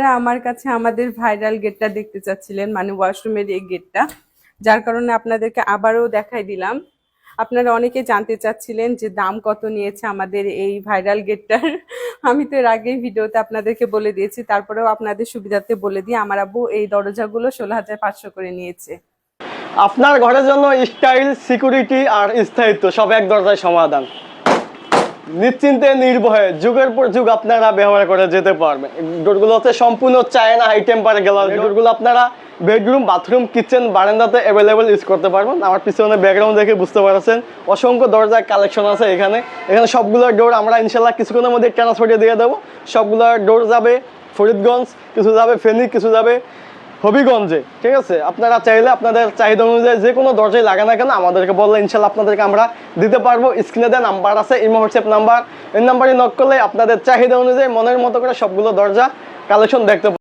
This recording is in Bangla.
আপনারা আমার কাছে আমাদের ভাইরাল গেটটা দেখতে চাচ্ছিলেন, মানে ওয়াশরুমের এই গেটটা, যার কারণে আপনাদেরকে আবারও দেখাই দিলাম। আপনারা অনেকে জানতে চাচ্ছিলেন যে দাম কত নিয়েছে আমাদের এই ভাইরাল গেটটার। আমি তো এর আগেই ভিডিওতে আপনাদেরকে বলে দিয়েছি, তারপরেও আপনাদের সুবিধার্থে বলে দিই, আমার আব্বু এই দরজাগুলো 16,500 করে নিয়েছে। আপনার ঘরের জন্য স্টাইল, সিকিউরিটি আর স্থায়িত্ব সব এক দরজায় সমাধান। নিশ্চিন্তে নির্ভয়ে যুগের পর যুগ আপনারা ব্যবহার করে যেতে পারবেন। ডোরগুলো হচ্ছে সম্পূর্ণ চায়না হাই টেম্পার গ্লাস ডোরগুলো। আপনারা বেডরুম, বাথরুম, কিচেন, বারান্দাতে অ্যাভেলেবেল ইউজ করতে পারবেন। আমার পিছনে ব্যাকগ্রাউন্ড দেখে বুঝতে পারছেন অসংখ্য দরজার কালেকশন আছে এখানে। এখানে সবগুলো ডোর আমরা ইনশাল্লাহ কিছুক্ষণের মধ্যে ট্রান্সফারে দিয়ে দেবো। সবগুলো ডোর যাবে ফরিদগঞ্জ, কিছু যাবে ফেনী, কিছু যাবে হবিগঞ্জে। ঠিক আছে, আপনারা চাইলে আপনাদের চাহিদা অনুযায়ী যে কোনো দরজায় লাগে না কেন আমাদেরকে বললে ইনশাল্লাহ আপনাদেরকে আমরা দিতে পারবো। স্ক্রিনে দেওয়া নাম্বার আছে, ইমো হোয়াটসঅ্যাপ নাম্বার, এই নাম্বারে নক করলে আপনাদের চাহিদা অনুযায়ী মনের মতো করে সবগুলো দরজা কালেকশন দেখতে